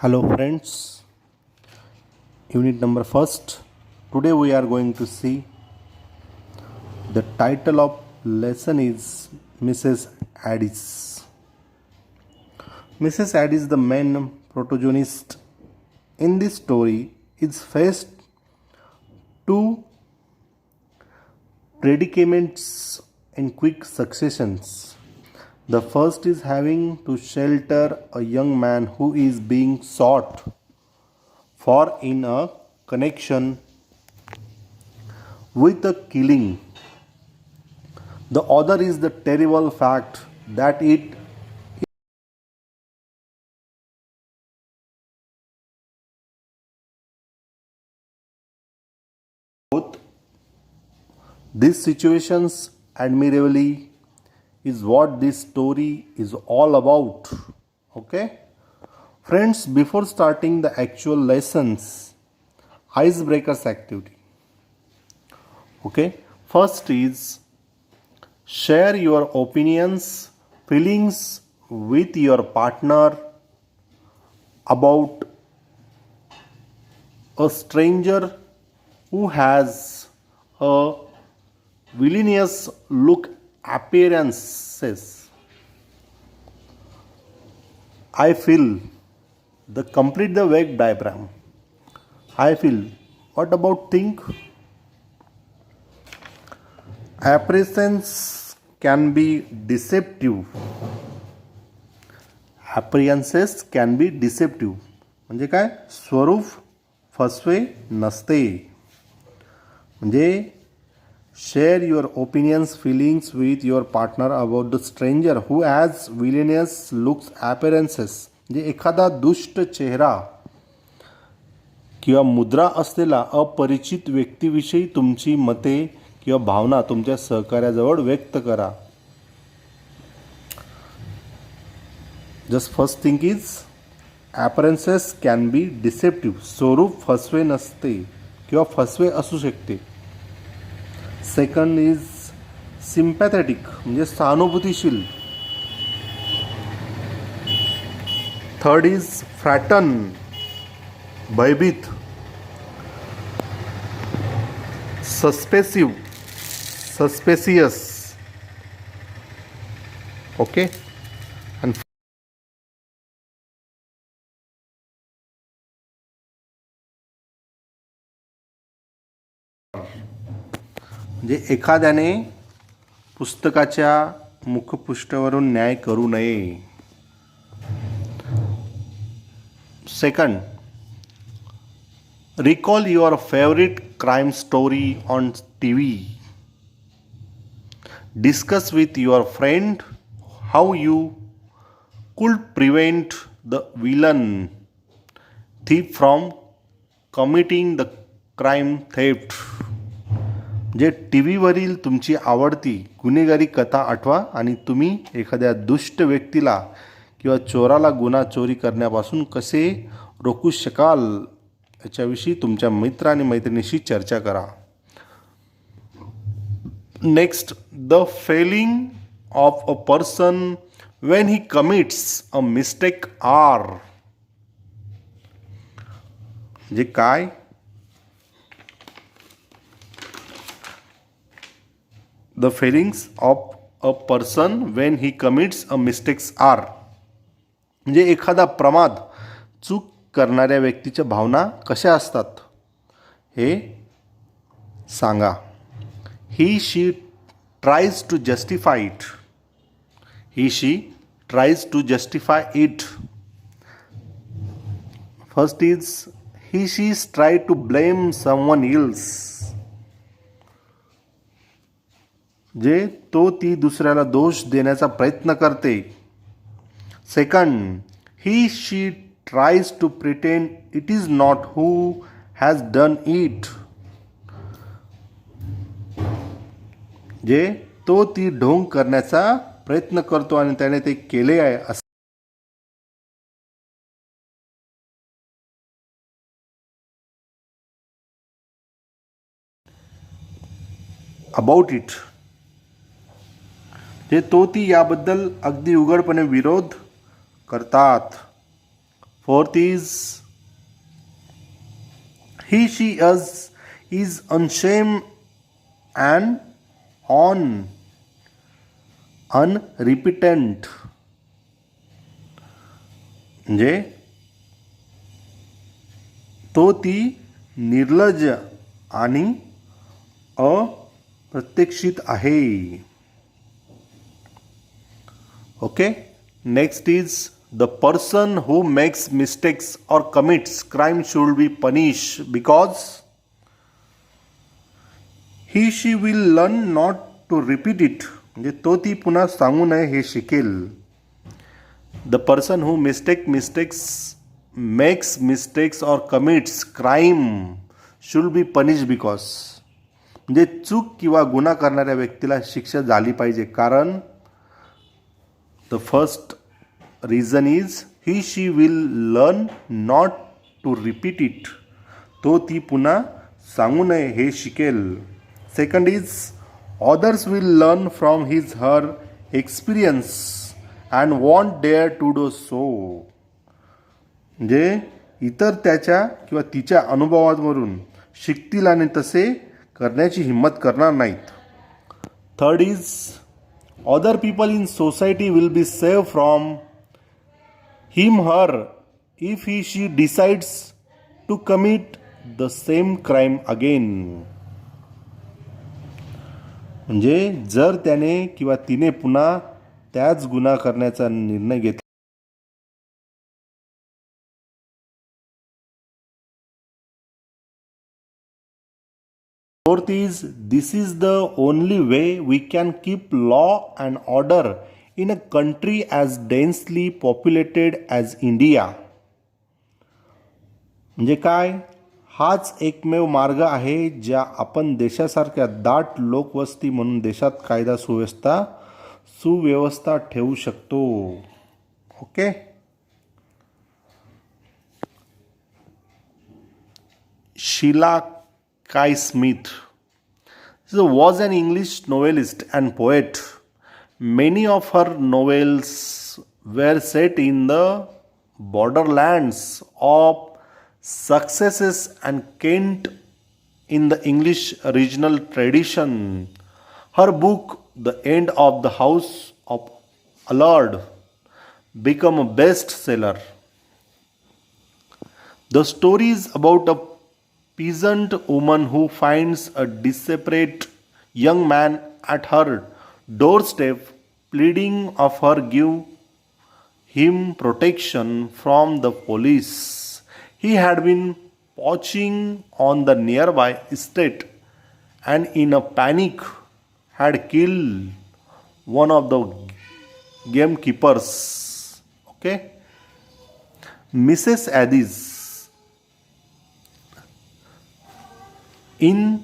Hello friends, unit number first. Today we are going to see the title of lesson is Mrs. Addis. Mrs. Addis, the main protagonist in this story, is faced two predicaments in quick successions. The first is having to shelter a young man who is being sought for in a connection with a killing. The other is the terrible fact that it both these situations admirably is what this story is all about. Okay? Friends, before starting the actual lessons, icebreakers activity. Okay? First is share your opinions, feelings with your partner about a stranger who has a villainous look appearances. I feel the complete the Venn diagram. I feel. What about think? Appearances can be deceptive. Appearances can be deceptive. म्हणजे काय? स्वरूप फसवे नसते. म्हणजे share your opinions, feelings with your partner about the stranger who has villainous looks appearances. म्हणजे एखादा दुष्ट चेहरा किंवा मुद्रा असलेला अपरिचित व्यक्तीविषयी तुमची मते किंवा भावना तुमच्या सहकार्याजवळ व्यक्त करा. Just first thing is appearances can be deceptive. स्वरूप फसवे नसते किंवा फसवे असू शकते. सेकंड इज सिम्पॅथेटिक म्हणजे सहानुभूतीशील. थर्ड इज फ्रॅटन भयभीत. सस्पेसियस. ओके. आणि म्हणजे एखाद्याने पुस्तकाच्या मुखपृष्ठावरून न्याय करू नये. Second, recall your favourite crime story on TV. Discuss with your friend how you could prevent the villain thief from committing the crime theft. जे TV वरील तुमची आवडती गुन्हेगारी कथा आठवा आणि तुम्ही एखाद्या दुष्ट व्यक्तीला किंवा चोराला गुन्हा चोरी करण्यापासून कसे रोखू शकाल याच्याविषयी तुमच्या मित्र आणि मैत्रिणीशी चर्चा करा. Next, the feeling of a person when he commits a mistake are. म्हणजे काय? The feelings of a person when he commits a mistakes are. म्हणजे एखादा प्रमाद चूक करणाऱ्या व्यक्तीच्या भावना कशा असतात हे सांगा. He she tries to justify it. He she tries to justify it. First is he she's try to blame someone else. जे तो ती दुसऱ्याला दोष देण्याचा प्रयत्न करते. Second, he she tries to pretend it is not who has done it. जे तो ती ढोंग करण्याचा प्रयत्न करतो आणि त्याने ते केले आहे असं. About it. ते तो ती याबद्दल अगदी उघडपणे विरोध करतात. Fourth is he, she, us is unshamed and on unrepentant. म्हणजे तो ती निर्लज्ज आणि अप्रत्यक्षित आहे. Okay. Next is the person who makes mistakes और commits crime should be punish because he, she will learn not to repeat it. म्हणजे तो ती पुन्हा सांगू नये हे शिकेल. The person who makes mistakes और commits crime should be punish because. म्हणजे चूक किंवा गुन्हा करणाऱ्या व्यक्तीला शिक्षा झाली पाहिजे, कारण the first reason is he, she will learn not to repeat it. तो ती पुन्हा सांगू नये हे शिकेल. Second is others will learn from his her experience and won't dare to do so. म्हणजे इतर त्याच्या किंवा तिच्या अनुभवावरून शिकतील आणि तसे करण्याची हिम्मत करणार नाहीत. Third is other people in society will be saved from him her if he she decides to commit the same crime again. म्हणजे जर त्याने किंवा तिने पुन्हा त्याच गुन्हा करण्याचा निर्णय घेतला. Fourth is this is the only way we can keep law and order in a country as densely populated as India. म्हणजे काय, हाच एकमेव मार्ग आहे ज्या आपण देशासारख्या दाट लोकवस्ती म्हणून देशात कायदा सुव्यवस्था ठेवू शकतो. ओके. शीला काय Smith was an English novelist and poet. Many of her novels were set in the borderlands of Successes and Kent in the English regional tradition. Her book, The End of the House of Allard, became a bestseller. The story is about a peasant woman who finds a desperate young man at her doorstep, pleading of her give him protection from the police. He had been poaching on the nearby estate and in a panic had killed one of the gamekeepers. Okay. Mrs. Addis. In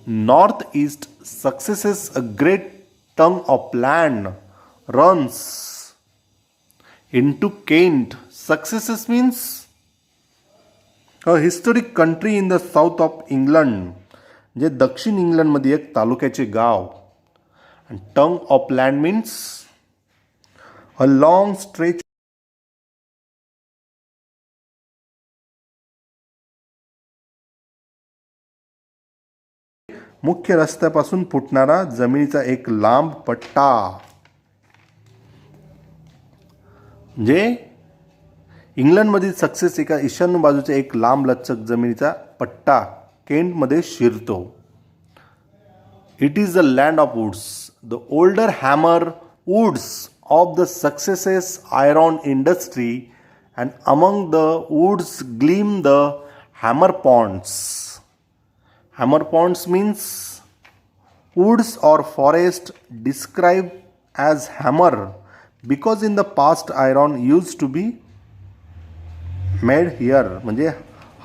northeast Successes, a great tongue of land runs into Kent. Successes means a historic country in the south of England. जे दक्षिण इंग्लंडमध्ये एक तालुक्याचे गाव. and tongue of land means a long stretch मुख्य रस्त्यापासून फुटणारा जमिनीचा एक लांब पट्टा. म्हणजे इंग्लंडमधील सक्सेस एका ईशान्य बाजूचा एक लांब लचक जमिनीचा पट्टा केंटमध्ये शिरतो. It is the land of woods. The older hammer woods of the successes iron industry and among the woods gleam the hammer ponds. Hammer ponds means woods or forest described as hammer because in the past iron used to be made here. म्हणजे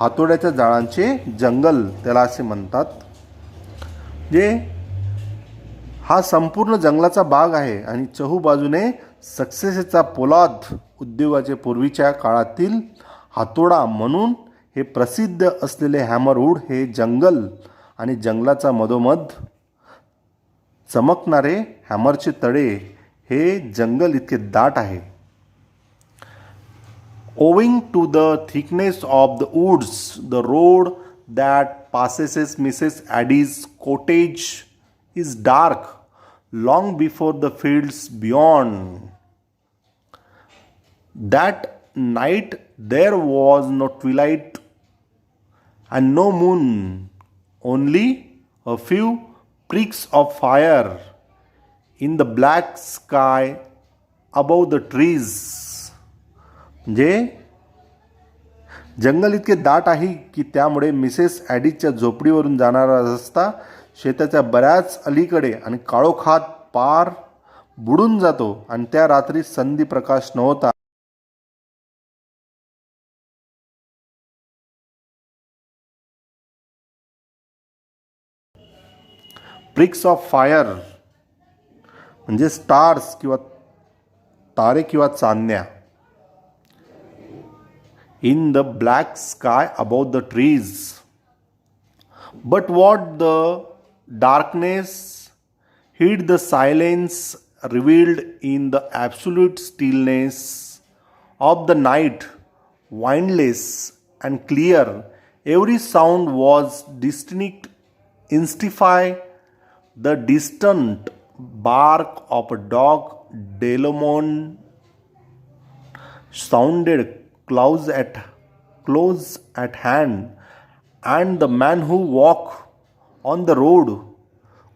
हातोड्याच्या झाडांचे जंगल त्याला असे म्हणतात. जे हा संपूर्ण जंगलाचा भाग आहे आणि चहूबाजूने सक्सेसचा पोलाद उद्योगाचे पूर्वीच्या काळातील हातोडा म्हणून हे प्रसिद्ध असलेले हॅमरवूड हे जंगल आणि जंगलाचा मधोमध चमकणारे हॅमरचे तळे हे जंगल इतके दाट आहे. Owing to the thickness of the woods, the road that passes Mrs. Addie's cottage is dark long before the fields beyond. That night there was no twilight and no moon, only a few pricks of fire in the black sky above the trees. म्हणजे जंगल इतके दाट आहे की त्यामुळे Mrs ॲडीच्या झोपडीवरून जाणारा रस्ता शेताच्या बऱ्याच अलीकडे आणि काळोखात पार बुडून जातो आणि त्या रात्री संधी प्रकाश नव्हता. प्रिक्स ऑफ फायर म्हणजे स्टार्स किंवा तारे किंवा चांदण्या. In the black sky above the trees. But what the darkness hid the silence revealed in the absolute stillness of the night, windless and clear. Every sound was distinct, instify the distant bark of a dog, Delamon sounded close at hand, and the man who walked on the road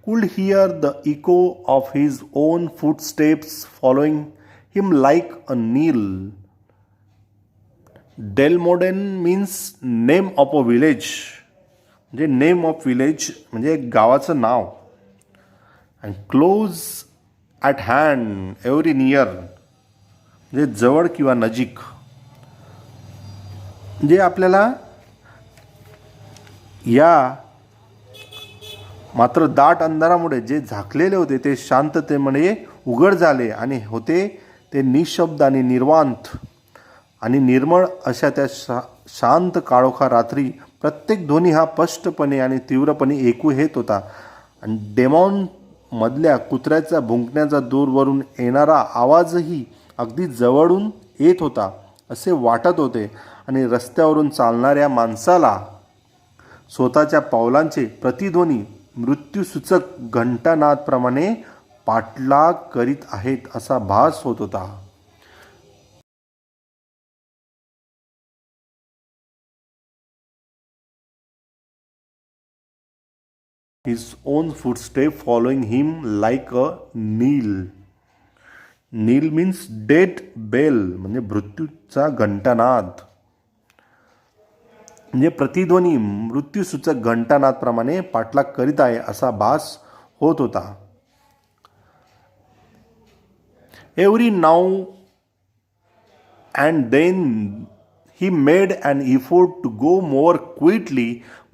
could hear the echo of his own footsteps following him like a knell. Delmoden means name of a village. म्हणजे name of village म्हणजे एक गावाचं नाव. And close at hand, every near म्हणजे जवळ किंवा नजीक. म्हणजे आपल्याला या मात्र दाट अंधारामुळे जे झाकलेले होते ते शांततेमुळे उघड झाले आणि होते ते निशब्द आणि निर्वांत आणि निर्मळ अशा त्या शांत काळोखा रात्री प्रत्येक ध्वनी हा स्पष्टपणे आणि तीव्रपणे ऐकू येत होता. आणि डेमॉन मधल्या कुत्र्याच्या भुंकण्याचा दूरवरून येणारा आवाजही अगदी जवळून येत होता असे वाटत होते. आणि रस्त्यावरून चालणाऱ्या माणसाला स्वतःच्या पावलांचे प्रतिध्वनी मृत्यूसूचक घंटानादप्रमाणे पाठलाग करीत आहेत असा भास होत होता. His own footstep following him like a knell. Knell means dead bell म्हणजे मृत्यूचा घंटानाद. म्हणजे प्रतिध्वनी मृत्यूसूचक घंटानादप्रमाणे पाठलाग करीत आहे असा भास होत होता. Every now and then he made an effort to go more quickly,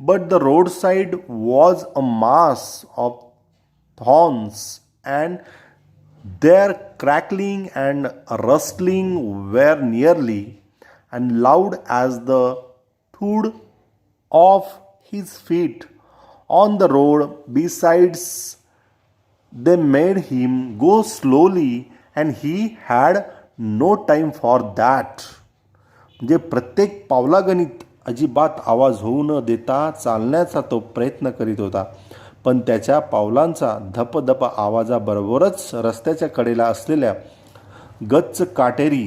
but the roadside was a mass of thorns, and their crackling and rustling were nearly and loud as the thud of his feet on the road. Besides, they made him go slowly, and he had no time for that. म्हणजे प्रत्येक पावलागणित अजिबात आवाज होऊ न देता चालण्याचा तो प्रयत्न करीत होता. पण त्याच्या पावलांचा धपधप आवाजाबरोबरच रस्त्याच्या कडेला असलेल्या गच्च काटेरी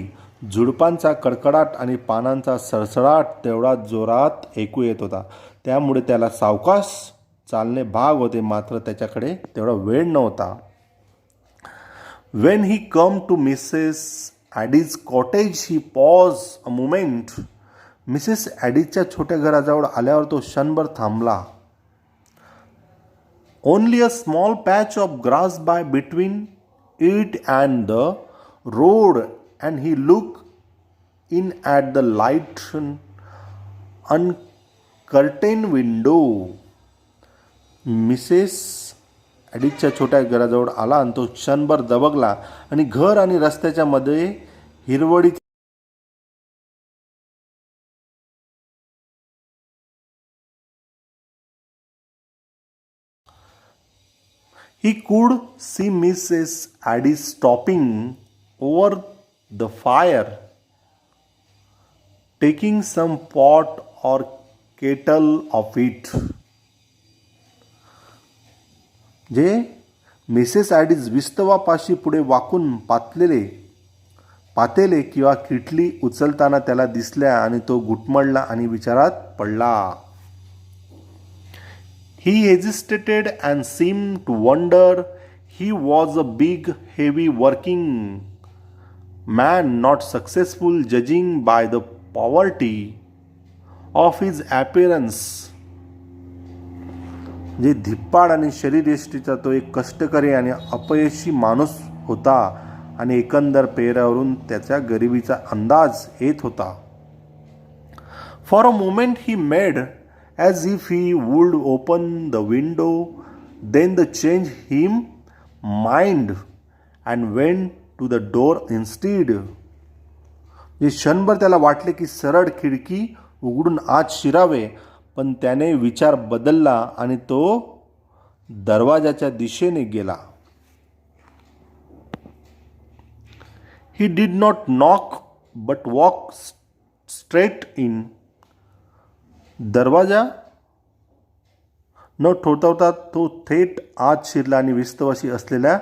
झुडपांचा कडकडाट आणि पानांचा सळसळाट तेवढा जोरात ऐकू येत होता. त्यामुळे त्याला सावकाश चालणे भाग होते, मात्र त्याच्याकडे तेवढा वेळ नव्हता. When he come to Mrs. Addie's cottage, he paused a moment. Mrs ॲडीच्या छोट्या घराजवळ आल्यावर तो क्षणभर थांबला. Only a small patch of grass by between it and the road, and he looked in at the light uncurtained window. Mrs ॲडीच्या छोट्या घराजवळ आला आणि तो क्षणभर दबगला आणि घर आणि रस्त्याच्या मध्ये हिरवळीत He could see Mrs. Addie stopping over the fire taking some pot or kettle of it. जे मिसेस ॲडीज विस्तवापाशी पुढे वाकून पातेले किंवा किटली उचलताना त्याला दिसल्या आणि तो घुटमळला आणि विचारात पडला. He hesitated and seemed to wonder. He was a big, heavy working man, not successful judging by the poverty of his appearance. जे धिप्पाड आणि शरीरयष्टीचा तो एक कष्टकरी आणि अपयशी माणूस होता आणि एकंदर पेहरावरून त्याच्या गरिबीचा अंदाज येत होता. For a moment he made as if he would open the window, then the change him mind and went to the door instead. जे क्षणभर त्याला वाटले की सरळ खिडकी उघडून आत शिरावे, पण त्याने विचार बदलला आणि तो दरवाजाच्या दिशेने गेला. He did not knock but walked straight in. दरवाजा न ठोठावता तो थेट आत शिरला आणि विस्तवाशी असलेल्या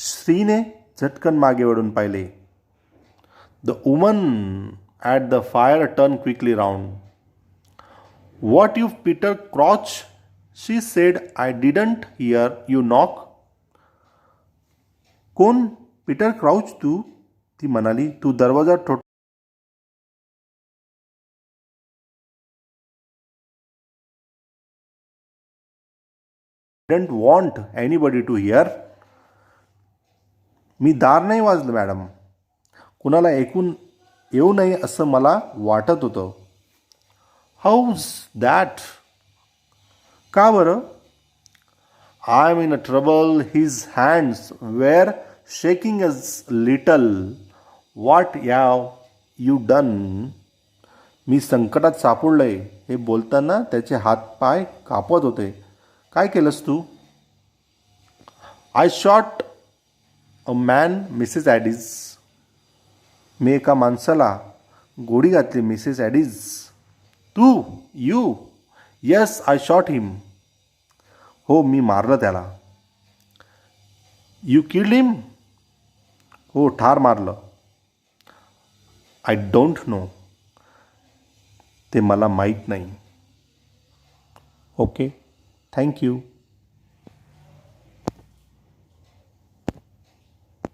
स्त्रीने झटकन मागे वळून पाहिले. The woman at the fire turn quickly round. What you Peter क्रॉच, she sed. I didn't here you knock. कोण? पीटर क्राउच तू? ती म्हणाली. तू दरवाजा didn't want anybody to hear. मी दार नाही वाजलं मॅडम. कुणाला ऐकून येऊ नये असं मला वाटत होतं. How's that? का बरं? I am in a trouble. His hands were shaking a little. What have you done? मी संकटात सापडलोय. हे बोलताना त्याचे हातपाय कापत होते. काय केलंस तू? I shot a man, Mrs Adis. मी एका माणसाला गोळी घातली, मिसेस ॲडीज. तू? You? Yes, I shot him. हो, मी मारलं त्याला. You killed him? हो, ठार मारलं. I don't know. ते मला माहीत नाही. Okay, thank you.